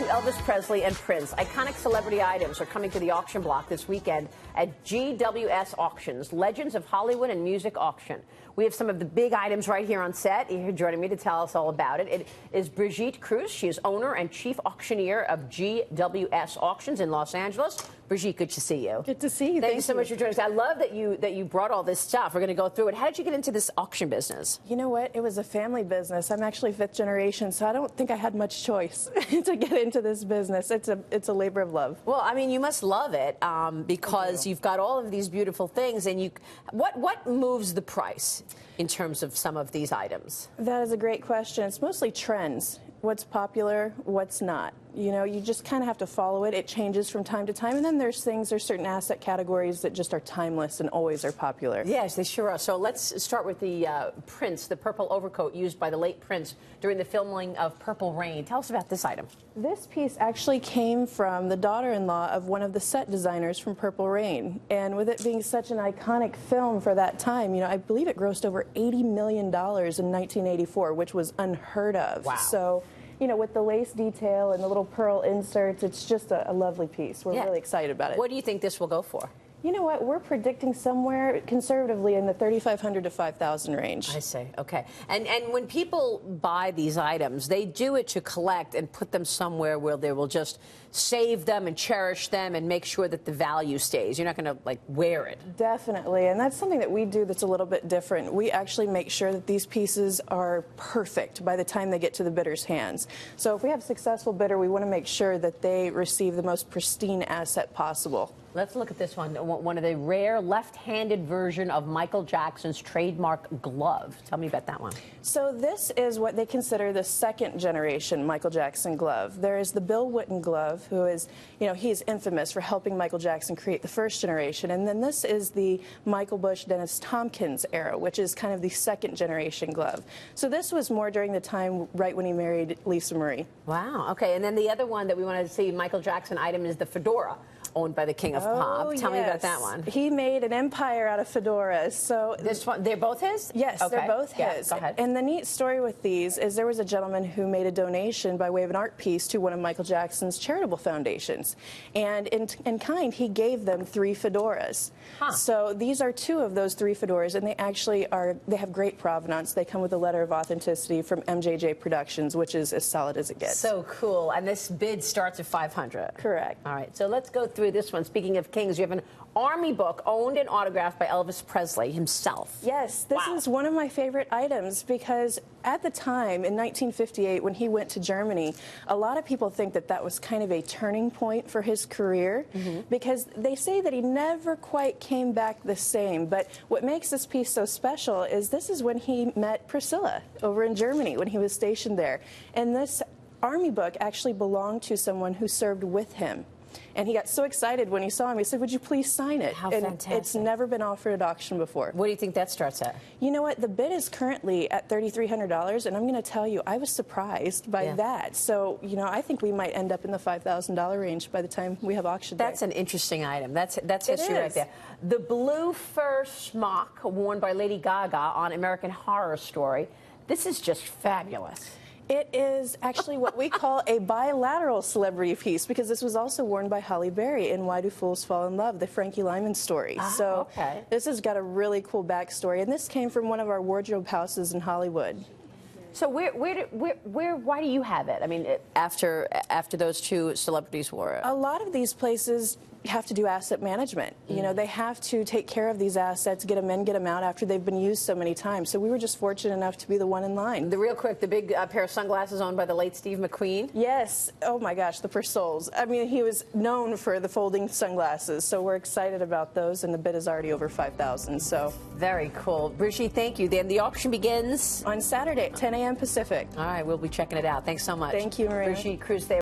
Elvis Presley and Prince. Iconic celebrity items are coming to the auction block this weekend at GWS Auctions, Legends of Hollywood and Music Auction. We have some of the big items right here on set. Here joining me to tell us all about it is Brigitte Kruse. She is owner and chief auctioneer of GWS Auctions in Los Angeles. Brigitte, good to see you. Good to see you. Thank you so much for joining us. I love that you brought all this stuff. We're going to go through it. How did you get into this auction business? You know what? It was a family business. I'm actually fifth generation, so I don't think I had much choice to get into this business. It's a labor of love. Well, I mean, you must love it because you've got all of these beautiful things. And what moves the price in terms of some of these items? That is a great question. It's mostly trends. What's popular, what's not. You know, you just kind of have to follow it. It changes from time to time. And then there's certain asset categories that just are timeless and always are popular. Yes, they sure are. So let's start with the Prince, the purple overcoat used by the late Prince during the filming of Purple Rain. Tell us about this item. This piece actually came from the daughter-in-law of one of the set designers from Purple Rain. And with it being such an iconic film for that time, you know, I believe it grossed over $80 million in 1984, which was unheard of. Wow. So, you know, with the lace detail and the little pearl inserts, it's just a lovely piece. We're really excited about it. What do you think this will go for? You know what? We're predicting somewhere conservatively in the $3,500 to $5,000 range. I see. Okay. And when people buy these items, they do it to collect and put them somewhere where they will just save them and cherish them and make sure that the value stays. You're not going to, like, wear it. Definitely. And that's something that we do that's a little bit different. We actually make sure that these pieces are perfect by the time they get to the bidder's hands. So if we have a successful bidder, we want to make sure that they receive the most pristine asset possible. Let's look at this one of the rare left-handed version of Michael Jackson's trademark glove. Tell me about that one. So this is what they consider the second generation Michael Jackson glove. There is the Bill Witten glove, who is, you know, he is infamous for helping Michael Jackson create the first generation. And then this is the Michael Bush, Dennis Tompkins era, which is kind of the second generation glove. So this was more during the time right when he married Lisa Marie. Wow. Okay. And then the other one that we want to see, Michael Jackson item, is the Fedora, owned by the King of Pop. Tell me about that one. He made an empire out of fedoras. So this one, they're both his? Yes, okay. They're both his. Go ahead. And the neat story with these is there was a gentleman who made a donation by way of an art piece to one of Michael Jackson's charitable foundations. And in kind, he gave them 3 fedoras. Huh. So these are 2 of those 3 fedoras, and they have great provenance. They come with a letter of authenticity from MJJ Productions, which is as solid as it gets. So cool. And this bid starts at $500. Correct. All right. So let's go through this one. Speaking of kings, you have an army book owned and autographed by Elvis Presley himself. Yes, this is one of my favorite items because at the time, in 1958, when he went to Germany, a lot of people think that that was kind of a turning point for his career because they say that he never quite came back the same. But what makes this piece so special is this is when he met Priscilla over in Germany when he was stationed there. And this army book actually belonged to someone who served with him. And he got so excited when he saw him. He said, "Would you please sign it?" How and fantastic. It's never been offered at auction before. What do you think that starts at? You know what? The bid is currently at $3,300, and I'm going to tell you, I was surprised by that. So, you know, I think we might end up in the $5,000 range by the time we have auction day. That's an interesting item. That's history right there. The blue fur smock worn by Lady Gaga on American Horror Story. This is just fabulous. It is actually what we call a bilateral celebrity piece because this was also worn by Halle Berry in Why Do Fools Fall in Love, the Frankie Lyman story. So this has got a really cool backstory, and this came from one of our wardrobe houses in Hollywood. So why do you have it? I mean, after those 2 celebrities wore it. A lot of these places have to do asset management. You know, they have to take care of these assets, get them in, get them out after they've been used so many times. So we were just fortunate enough to be the one in line. Real quick, the big pair of sunglasses owned by the late Steve McQueen. Yes. Oh my gosh, the Persols. I mean, he was known for the folding sunglasses. So we're excited about those, and the bid is already over $5,000. So very cool. Brigitte, thank you. Then the auction begins on Saturday at 10 a.m. Pacific. All right, we'll be checking it out. Thanks so much. Thank you, Maria. Brigitte Kruse there.